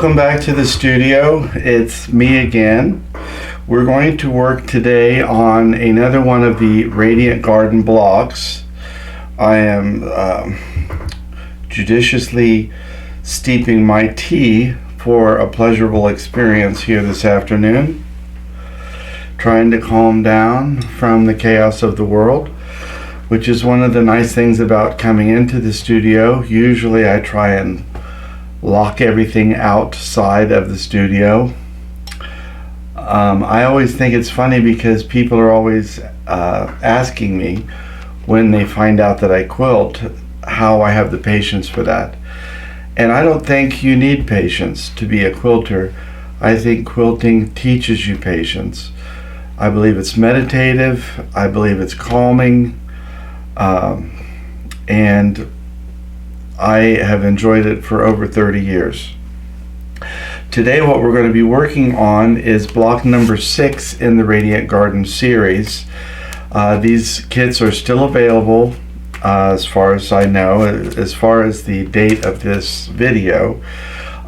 Welcome back to the studio. It's me again. We're going to work today on another one of the Radiant Garden blocks. I am judiciously steeping my tea for a pleasurable experience here this afternoon. Trying to calm down from the chaos of the world, which is one of the nice things about coming into the studio. Usually I try and lock everything outside of the studio. I always think it's funny because people are always asking me when they find out that I quilt how I have the patience for that. And I don't think you need patience to be a quilter. I think quilting teaches you patience. I believe it's meditative, I believe it's calming, and I have enjoyed it for over 30 years. Today what we're going to be working on is block number 6 in the Radiant Garden series. These kits are still available as far as I know, as far as the date of this video.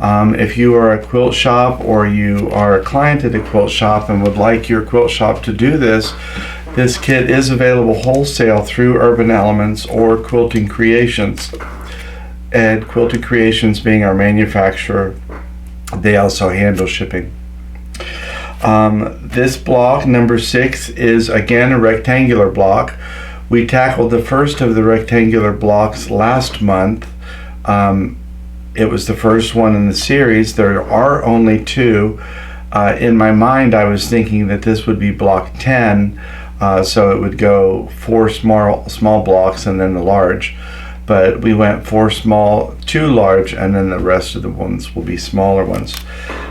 If you are a quilt shop or you are a client at a quilt shop and would like your quilt shop to do this kit is available wholesale through Urbanelementz or Quilting Creations. And Quilting Creations being our manufacturer, they also handle shipping. This block, number 6, is again a rectangular block. We tackled the first of the rectangular blocks last month. It was the first one in the series. There are only 2. In my mind, I was thinking that this would be block 10, so it would go 4 small blocks and then the large. But we went 4 small, 2 large, and then the rest of the ones will be smaller ones.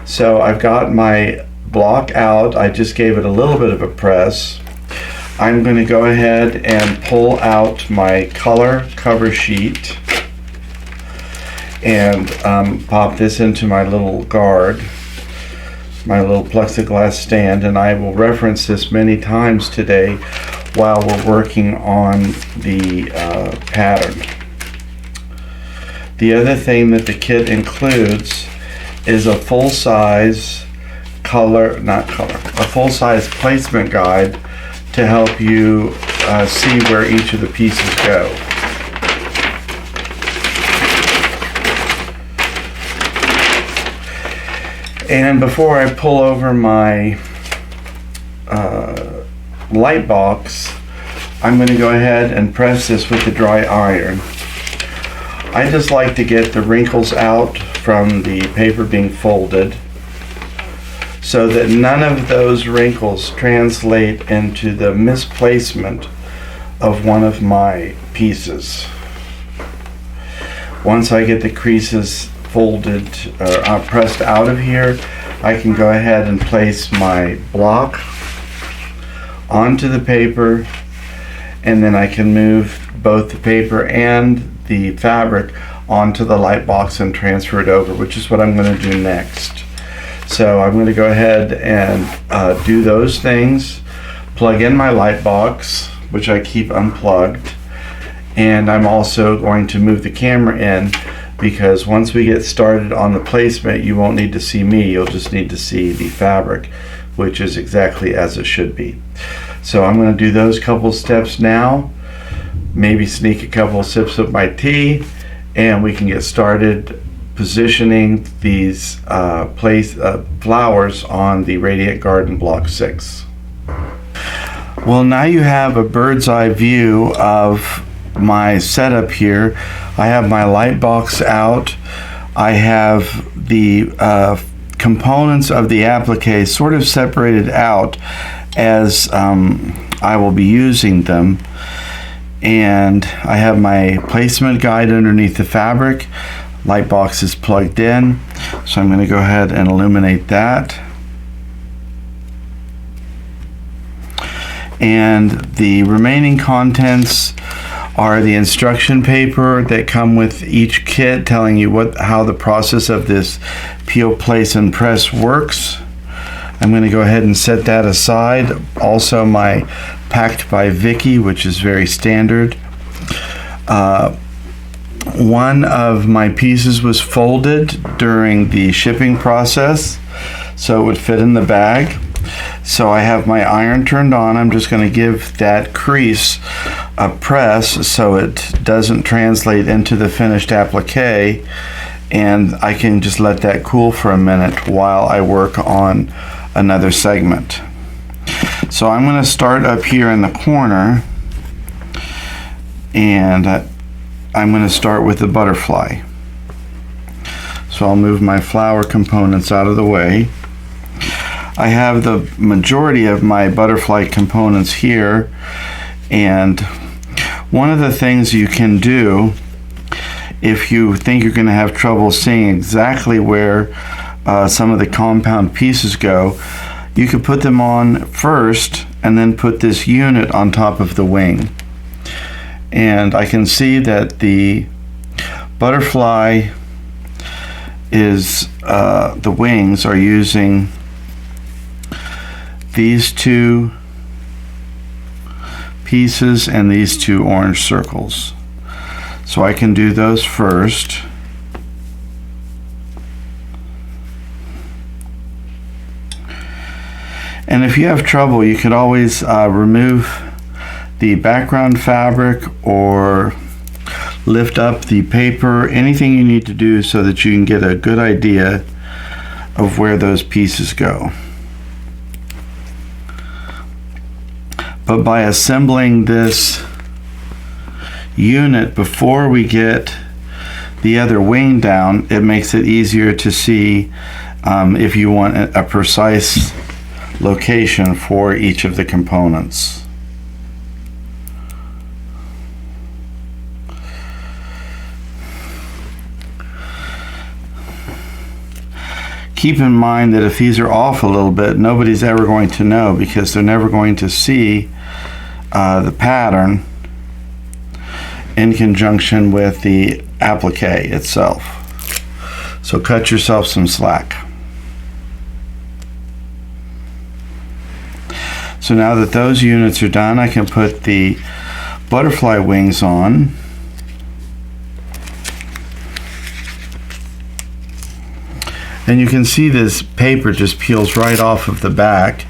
So I've got my block out. I just gave it a little bit of a press. I'm going to go ahead and pull out my color cover sheet and pop this into my little guard, my little plexiglass stand, and I will reference this many times today while we're working on the pattern. The other thing that the kit includes is a full-size a full-size placement guide to help you see where each of the pieces go. And before I pull over my light box, I'm going to go ahead and press this with the dry iron. I just like to get the wrinkles out from the paper being folded so that none of those wrinkles translate into the misplacement of one of my pieces. Once I get the creases folded or pressed out of here, I can go ahead and place my block onto the paper, and then I can move both the paper and the fabric onto the light box and transfer it over, which is what I'm going to do next. So I'm going to go ahead and do those things, plug in my light box, which I keep unplugged, and I'm also going to move the camera in because once we get started on the placement, you won't need to see me, you'll just need to see the fabric, which is exactly as it should be. So I'm going to do those couple steps now, maybe sneak a couple of sips of my tea, and we can get started positioning these flowers on the Radiant Garden block 6. Well, now you have a bird's eye view of my setup here. I have my light box out. I have the components of the applique sort of separated out as I will be using them. And I have my placement guide underneath the fabric. Light box is plugged in, so I'm going to go ahead and illuminate that. And the remaining contents are the instruction paper that come with each kit telling you how the process of this peel, place, and press works. I'm going to go ahead and set that aside. Also my Packed by Vicky, which is very standard. one of my pieces was folded during the shipping process so it would fit in the bag. So I have my iron turned on. I'm just going to give that crease a press so it doesn't translate into the finished applique, and I can just let that cool for a minute while I work on another segment. So I'm going to start up here in the corner, and I'm going to start with the butterfly. So I'll move my flower components out of the way. I have the majority of my butterfly components here, and one of the things you can do if you think you're going to have trouble seeing exactly where some of the compound pieces go, you could put them on first and then put this unit on top of the wing. And I can see that the butterfly is, the wings are using these two pieces and these two orange circles. So I can do those first. And if you have trouble, you could always remove the background fabric or lift up the paper, anything you need to do so that you can get a good idea of where those pieces go. But by assembling this unit before we get the other wing down, it makes it easier to see if you want a precise location for each of the components. Keep in mind that if these are off a little bit, nobody's ever going to know because they're never going to see the pattern in conjunction with the applique itself. So cut yourself some slack. So now that those units are done, I can put the butterfly wings on. And you can see this paper just peels right off of the back.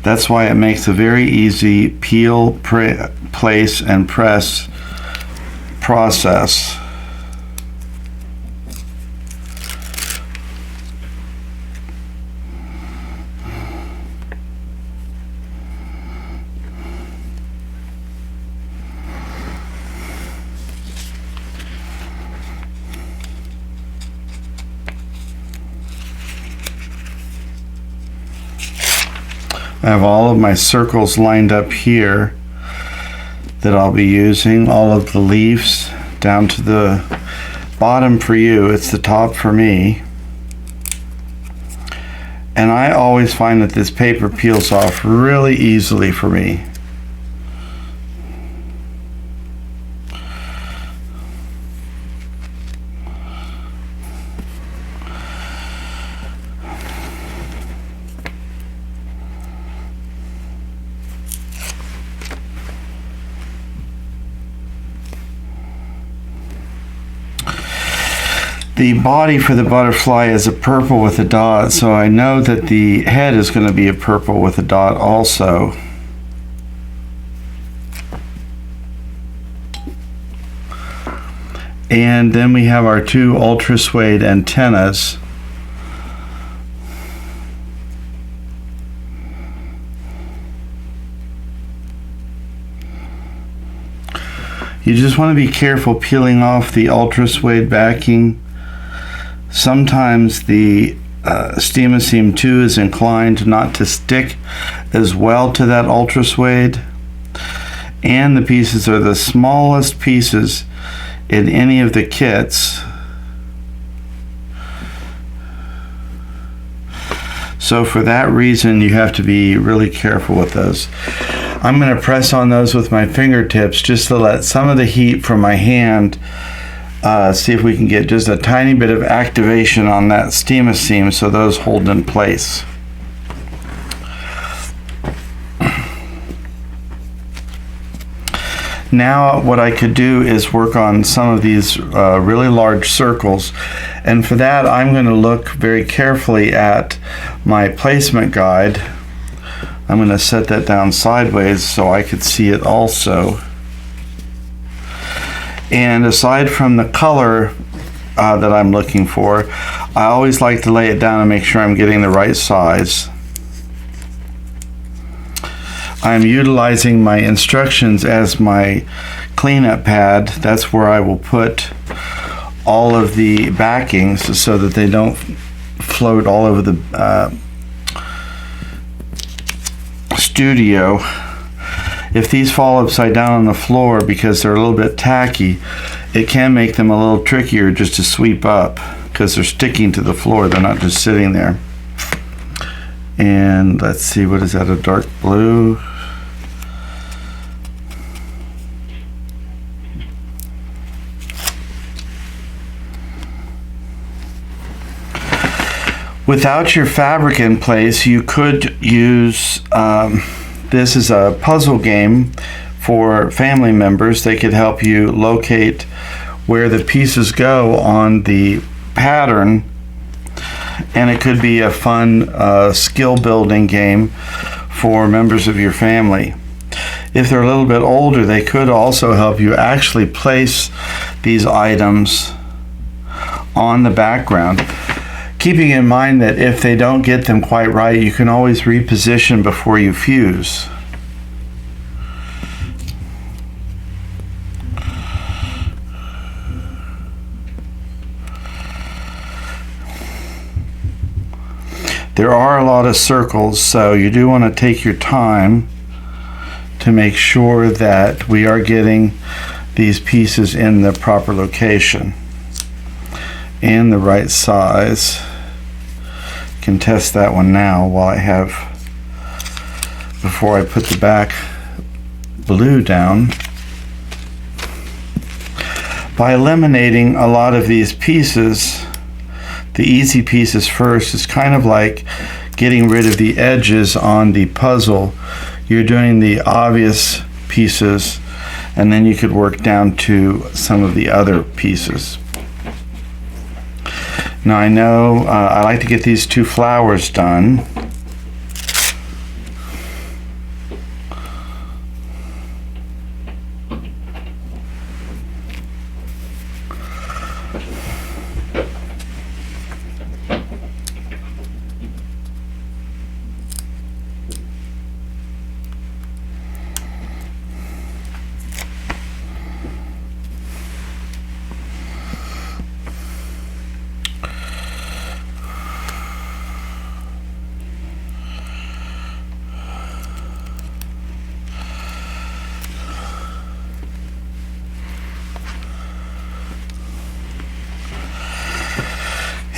That's why it makes a very easy peel, place, and press process. I have all of my circles lined up here that I'll be using, all of the leaves down to the bottom for you, it's the top for me. And I always find that this paper peels off really easily for me. The body for the butterfly is a purple with a dot, so I know that the head is going to be a purple with a dot also. And then we have our two ultra suede antennas. You just want to be careful peeling off the ultra suede backing. Sometimes the Steam-A-Seam 2 is inclined not to stick as well to that ultra suede, and the pieces are the smallest pieces in any of the kits. So for that reason, you have to be really careful with those. I'm going to press on those with my fingertips just to let some of the heat from my hand see if we can get just a tiny bit of activation on that Steam-A-Seam so those hold in place. Now what I could do is work on some of these really large circles, and for that I'm going to look very carefully at my placement guide. I'm going to set that down sideways so I could see it also. And aside from the color that I'm looking for, I always like to lay it down and make sure I'm getting the right size. I'm utilizing my instructions as my cleanup pad. That's where I will put all of the backings so that they don't float all over the studio. If these fall upside down on the floor because they're a little bit tacky, it can make them a little trickier just to sweep up because they're sticking to the floor. They're not just sitting there. And let's see, what is that, a dark blue? Without your fabric in place, you could use, this is a puzzle game for family members. They could help you locate where the pieces go on the pattern, and it could be a fun skill building game for members of your family. If they're a little bit older, they could also help you actually place these items on the background, keeping in mind that if they don't get them quite right, you can always reposition before you fuse. There are a lot of circles, so you do want to take your time to make sure that we are getting these pieces in the proper location and the right size. You can test that one now while I have, before I put the back blue down. By eliminating a lot of these pieces, the easy pieces first, is kind of like getting rid of the edges on the puzzle. You're doing the obvious pieces, and then you could work down to some of the other pieces. Now I know I like to get these two flowers done.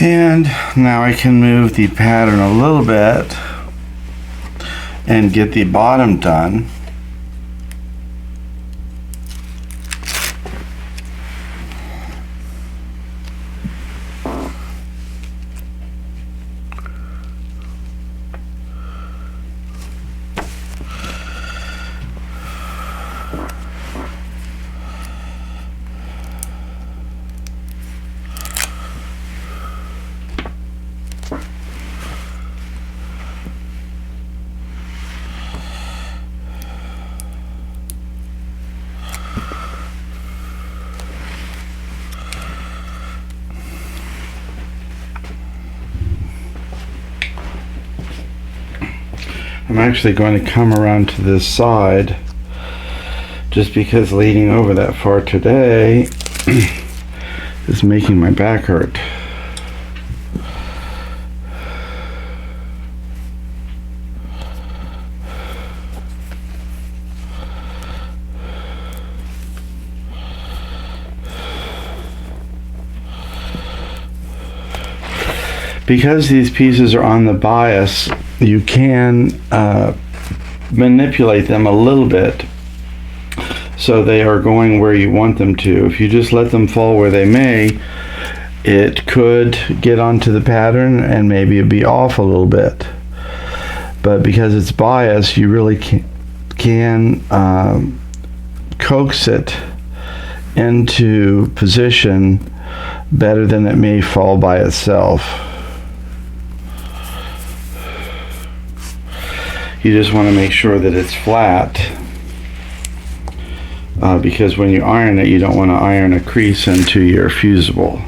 And now I can move the pattern a little bit and get the bottom done. I'm actually going to come around to this side just because leaning over that far today is making my back hurt. Because these pieces are on the bias, you can manipulate them a little bit so they are going where you want them to. If you just let them fall where they may, it could get onto the pattern and maybe it'd be off a little bit. But because it's biased, you really can coax it into position better than it may fall by itself. You just want to make sure that it's flat, because when you iron it, you don't want to iron a crease into your fusible.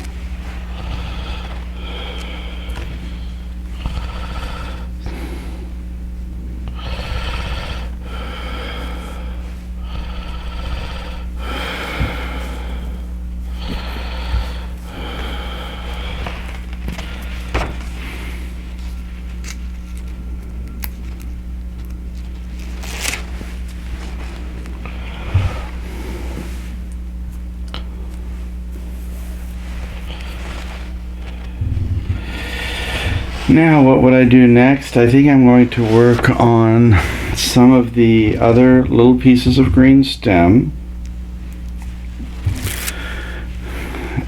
Now, what would I do next? I think I'm going to work on some of the other little pieces of green stem.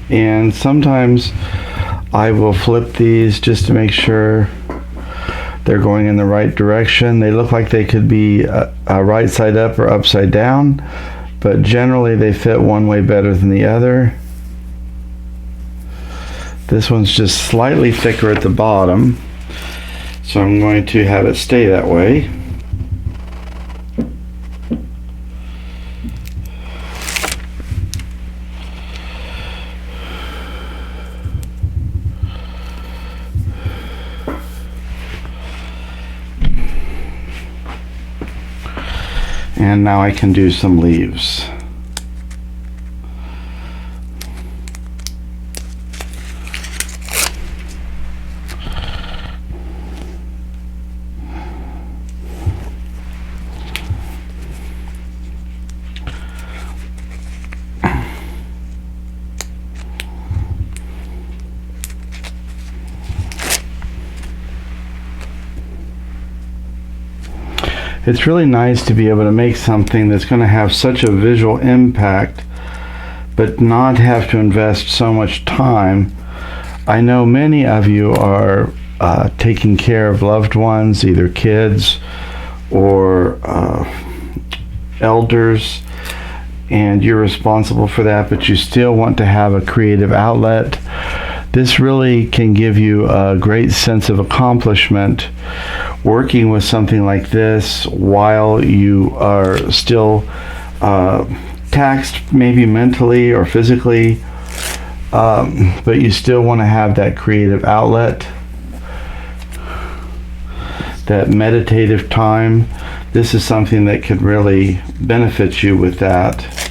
And sometimes I will flip these just to make sure they're going in the right direction. They look like they could be right side up or upside down, but generally they fit one way better than the other. This one's just slightly thicker at the bottom, so I'm going to have it stay that way. And now I can do some leaves. It's really nice to be able to make something that's going to have such a visual impact, but not have to invest so much time. I know many of you are taking care of loved ones, either kids or elders, and you're responsible for that, but you still want to have a creative outlet. This really can give you a great sense of accomplishment working with something like this while you are still taxed, maybe mentally or physically, but you still want to have that creative outlet, that meditative time. This is something that could really benefit you with that,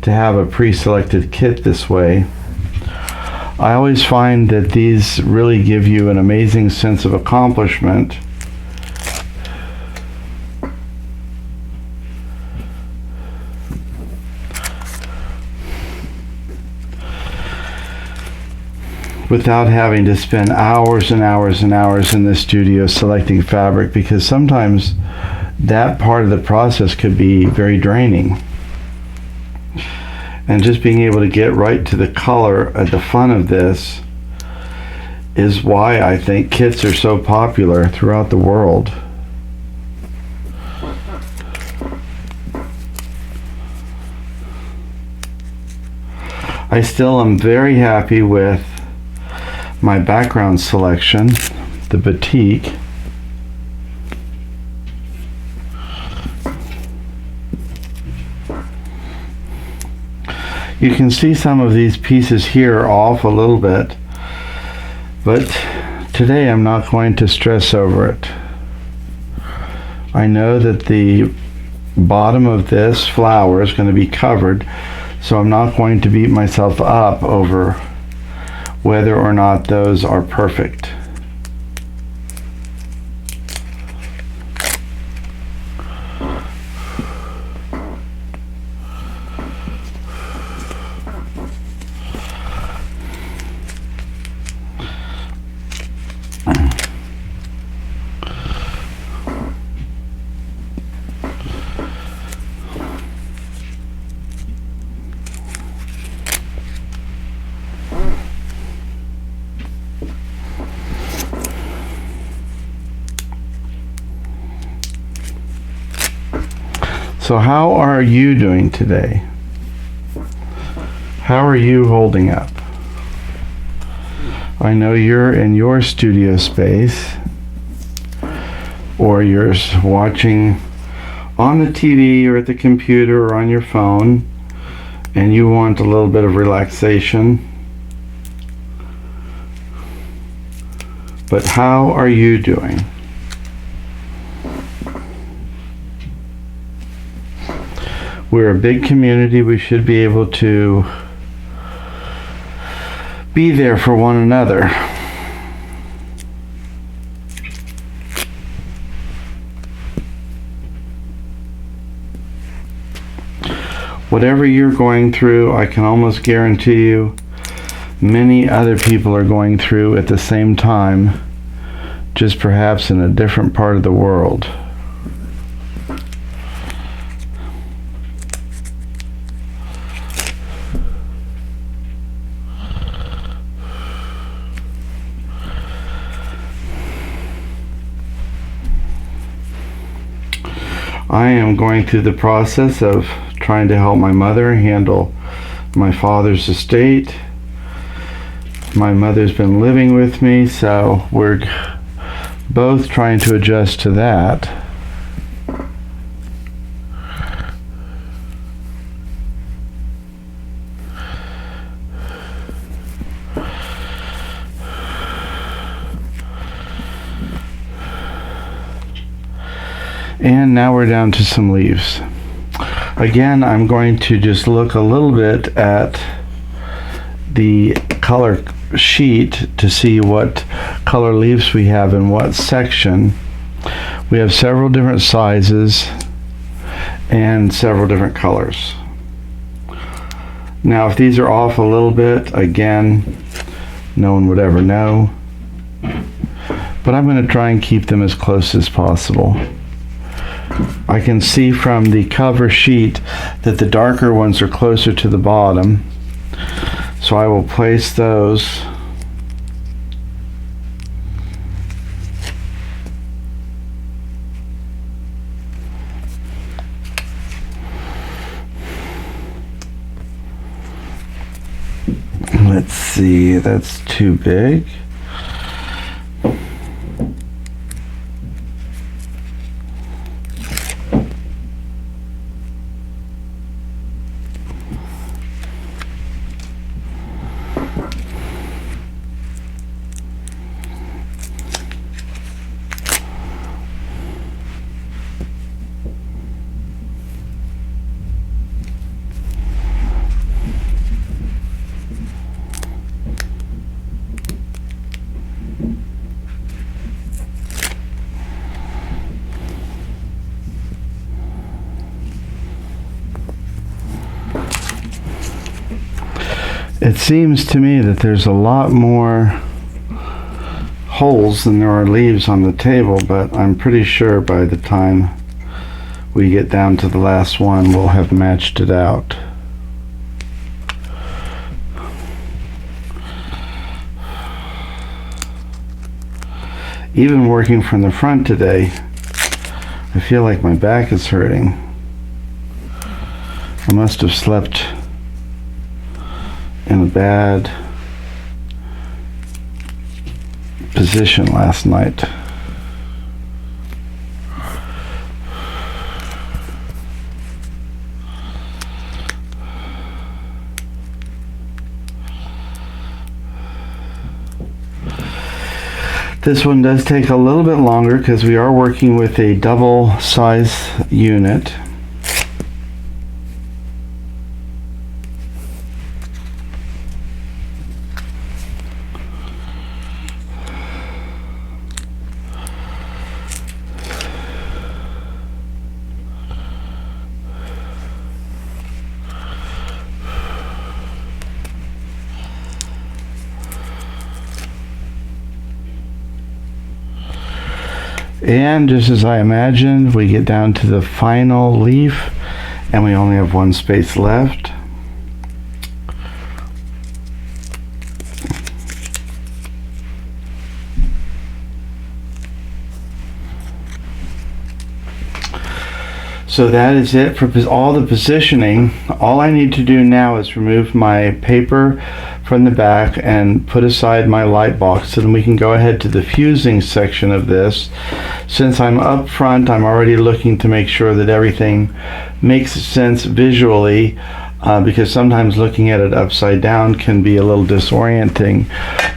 to have a pre-selected kit this way. I always find that these really give you an amazing sense of accomplishment. Without having to spend hours and hours and hours in the studio selecting fabric, because sometimes that part of the process could be very draining. And just being able to get right to the color at the fun of this is why I think kits are so popular throughout the world. I still am very happy with my background selection, the batik. You can see some of these pieces here off a little bit, but today I'm not going to stress over it. I know that the bottom of this flower is going to be covered, so I'm not going to beat myself up over whether or not those are perfect. So how are you doing today? How are you holding up? I know you're in your studio space, or you're watching on the TV or at the computer or on your phone, and you want a little bit of relaxation. But how are you doing? We're a big community. We should be able to be there for one another. Whatever you're going through, I can almost guarantee you many other people are going through at the same time, just perhaps in a different part of the world. I am going through the process of trying to help my mother handle my father's estate. My mother's been living with me, so we're both trying to adjust to that. And now we're down to some leaves. Again, I'm going to just look a little bit at the color sheet to see what color leaves we have in what section. We have several different sizes and several different colors. Now, if these are off a little bit, again, no one would ever know. But I'm going to try and keep them as close as possible. I can see from the cover sheet that the darker ones are closer to the bottom, so I will place those let's see, that's too big. It seems to me that there's a lot more holes than there are leaves on the table, but I'm pretty sure by the time we get down to the last one, we'll have matched it out. Even working from the front today, I feel like my back is hurting. I must have slept in a bad position last night. This one does take a little bit longer because we are working with a double size unit. And just as I imagined, we get down to the final leaf and we only have one space left. So that is it for all the positioning. All I need to do now is remove my paper from the back and put aside my light box, and then we can go ahead to the fusing section of this. Since I'm up front, I'm already looking to make sure that everything makes sense visually, because sometimes looking at it upside down can be a little disorienting.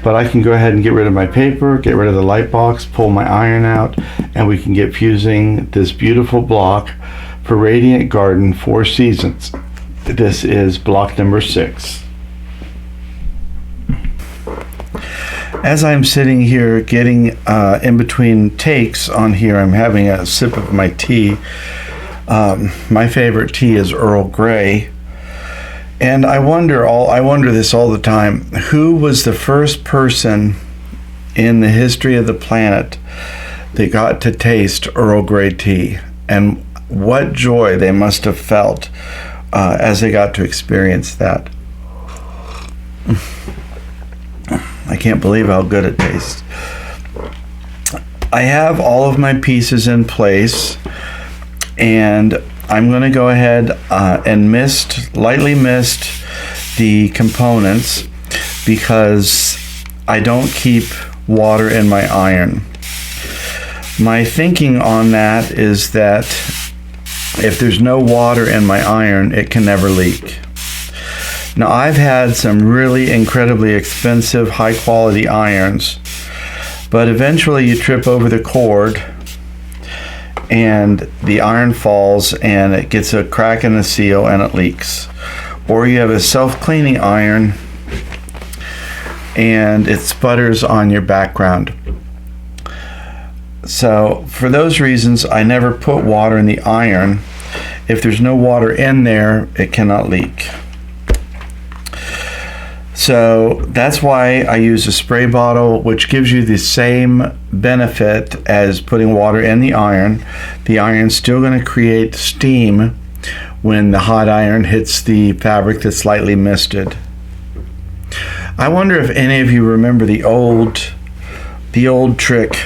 But I can go ahead and get rid of my paper, get rid of the light box, pull my iron out, and we can get fusing this beautiful block for Radiant Garden 4 Seasons. This is block number 6. As I'm sitting here getting in between takes on here, I'm having a sip of my tea. My favorite tea is Earl Grey. And I wonder this all the time. Who was the first person in the history of the planet that got to taste Earl Grey tea? And what joy they must have felt as they got to experience that. I can't believe how good it tastes. I have all of my pieces in place, and I'm going to go ahead and lightly mist the components, because I don't keep water in my iron. My thinking on that is that if there's no water in my iron, it can never leak. Now, I've had some really incredibly expensive, high-quality irons, but eventually you trip over the cord and the iron falls and it gets a crack in the seal and it leaks. Or you have a self-cleaning iron and it sputters on your background. So for those reasons, I never put water in the iron. If there's no water in there, it cannot leak. So that's why I use a spray bottle, which gives you the same benefit as putting water in the iron. The iron's still going to create steam when the hot iron hits the fabric that's slightly misted. I wonder if any of you remember the old trick.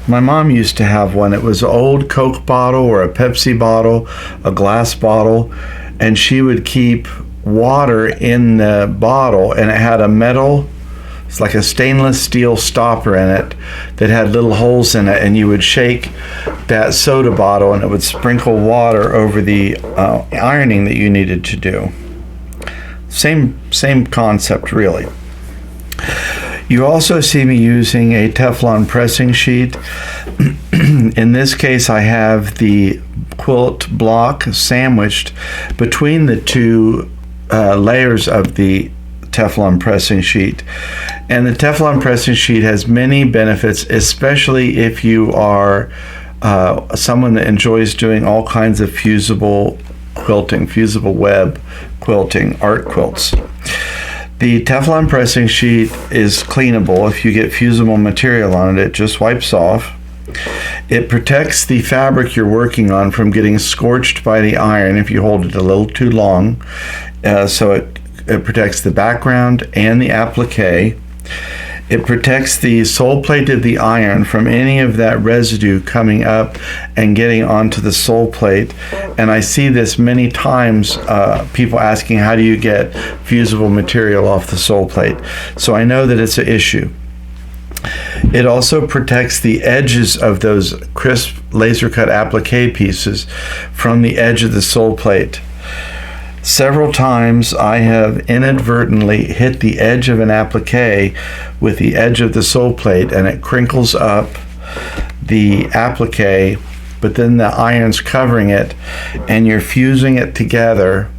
My mom used to have one. It was an old Coke bottle or a Pepsi bottle, a glass bottle, and she would keep water in the bottle, and it had a metal, it's like a stainless steel stopper in it that had little holes in it, and you would shake that soda bottle and it would sprinkle water over the ironing that you needed to do. Same concept, really. You also see me using a Teflon pressing sheet. In this case, I have the quilt block sandwiched between the two layers of the Teflon pressing sheet. And the Teflon pressing sheet has many benefits, especially if you are someone that enjoys doing all kinds of fusible quilting, fusible web quilting, art quilts. The Teflon pressing sheet is cleanable. If you get fusible material on it, it just wipes off. It protects the fabric you're working on from getting scorched by the iron if you hold it a little too long. So it protects the background and the applique. It protects the sole plate of the iron from any of that residue coming up and getting onto the sole plate. And I see this many times, people asking, how do you get fusible material off the sole plate? So I know that it's an issue. It also protects the edges of those crisp laser cut applique pieces from the edge of the sole plate. Several times I have inadvertently hit the edge of an applique with the edge of the sole plate, and it crinkles up the applique, but then the iron's covering it and you're fusing it together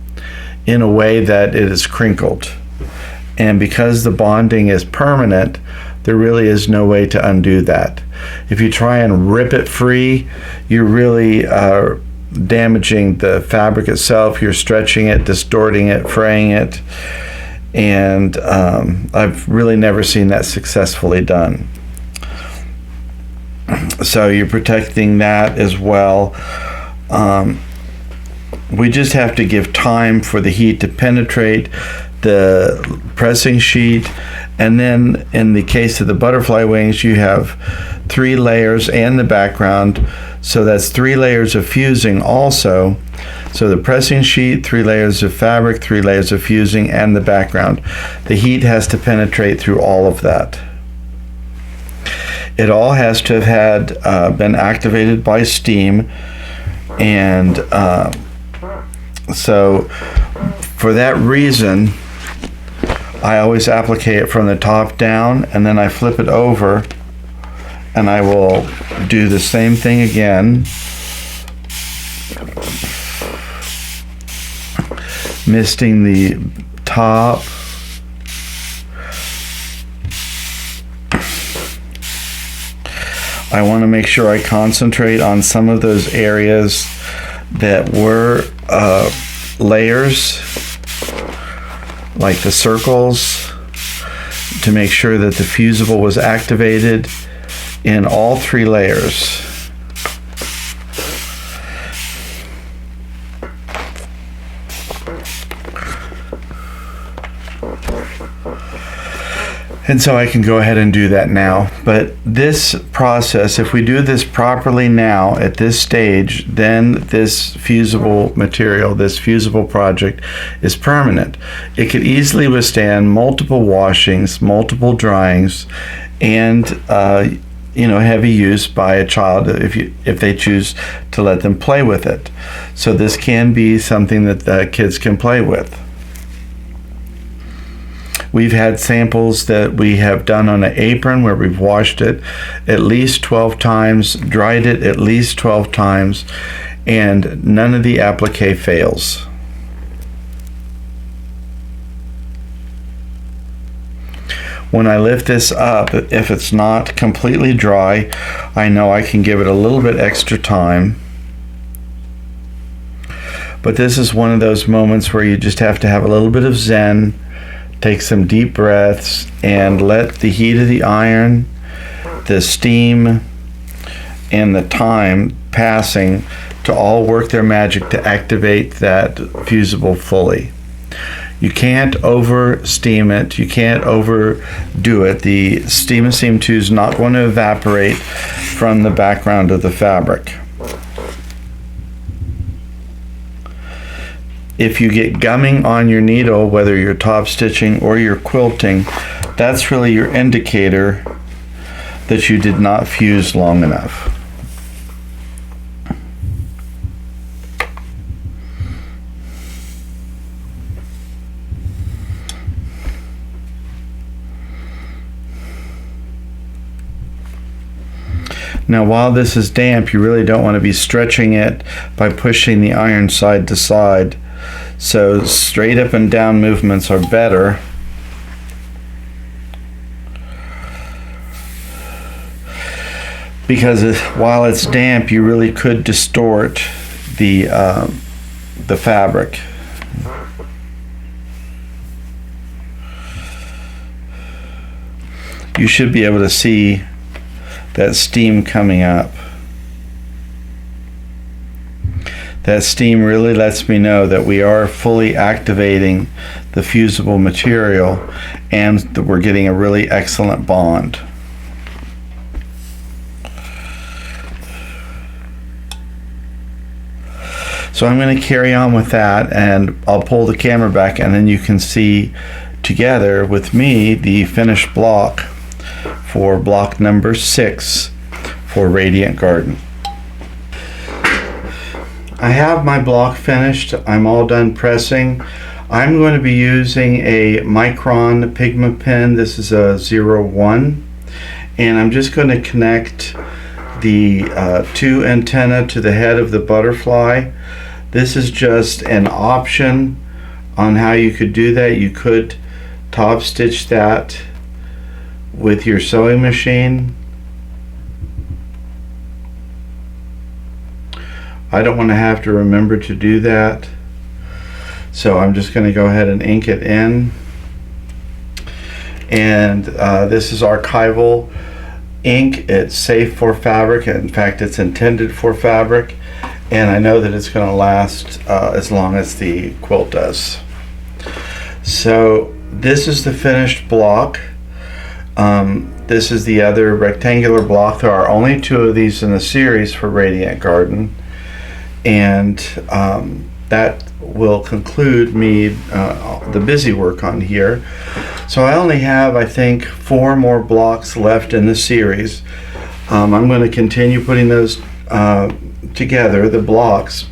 in a way that it is crinkled. And because the bonding is permanent, there really is no way to undo that. If you try and rip it free, you're really damaging the fabric itself. You're stretching it, distorting it, fraying it, and I've really never seen that successfully done. So you're protecting that as well. We just have to give time for the heat to penetrate the pressing sheet. And then in the case of the butterfly wings, you have 3 layers and the background. So that's 3 layers of fusing also. So the pressing sheet, 3 layers of fabric, 3 layers of fusing, and the background. The heat has to penetrate through all of that. It all has to have had been activated by steam, and so for that reason, I always applique it from the top down, and then I flip it over, and I will do the same thing again, misting the top. I want to make sure I concentrate on some of those areas that were layers, like the circles, to make sure that the fusible was activated in all 3 layers. And so I can go ahead and do that now. But this process, if we do this properly now at this stage, then this fusible material, this fusible project is permanent. It could easily withstand multiple washings, multiple dryings, and heavy use by a child if they choose to let them play with it. So this can be something that the kids can play with. We've had samples that we have done on an apron where we've washed it at least 12 times, dried it at least 12 times, and none of the applique fails. When I lift this up, if it's not completely dry, I know I can give it a little bit extra time. But this is one of those moments where you just have to have a little bit of zen, take some deep breaths, and let the heat of the iron, the steam, and the time passing to all work their magic to activate that fusible fully. You can't over steam it, you can't overdo it. The steam and steam 2 is not going to evaporate from the background of the fabric. If you get gumming on your needle, whether you're top stitching or you're quilting, that's really your indicator that you did not fuse long enough. Now while this is damp, you really don't want to be stretching it by pushing the iron side to side. So straight up and down movements are better. Because while it's damp, you really could distort the fabric. You should be able to see that steam coming up. That steam really lets me know that we are fully activating the fusible material and that we're getting a really excellent bond. So I'm going to carry on with that, and I'll pull the camera back, and then you can see together with me the finished block for block number 6 for Radiant Garden. I have my block finished. I'm all done pressing. I'm going to be using a micron pigment pen. This is a 01, and I'm just going to connect the 2 antenna to the head of the butterfly. This is just an option on how you could do that. You could top stitch that with your sewing machine. I don't want to have to remember to do that, so I'm just going to go ahead and ink it in. And this is archival ink. It's safe for fabric. In fact, it's intended for fabric, and I know that it's going to last as long as the quilt does. So this is the finished block. this is the other rectangular block. There are only 2 of these in the series for Radiant Garden, and that will conclude me the busy work on here. So I only have, I think, 4 more blocks left in the series. I'm going to continue putting those together, the blocks,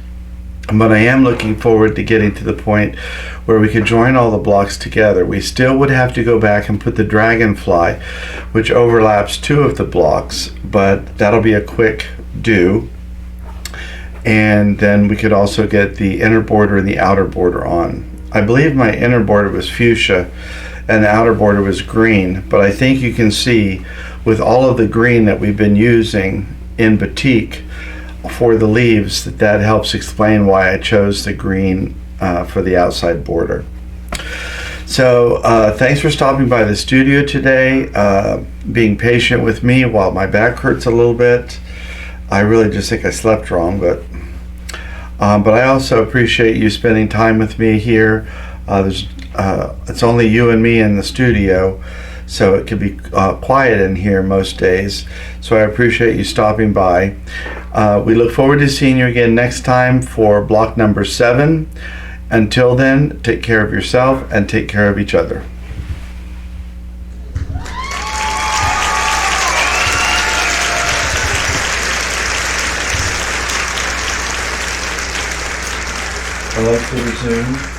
but I am looking forward to getting to the point where we could join all the blocks together. We still would have to go back and put the dragonfly, which overlaps 2 of the blocks, but that'll be a quick do. And then we could also get the inner border and the outer border on. I believe my inner border was fuchsia and the outer border was green, but I think you can see with all of the green that we've been using in Batik for the leaves, that helps explain why I chose the green for the outside border. So thanks for stopping by the studio today, being patient with me while my back hurts a little bit. I really just think I slept wrong, but I also appreciate you spending time with me here. It's only you and me in the studio, so it can be quiet in here most days. So I appreciate you stopping by. We look forward to seeing you again next time for block number 7. Until then, take care of yourself and take care of each other. Alexa, resume.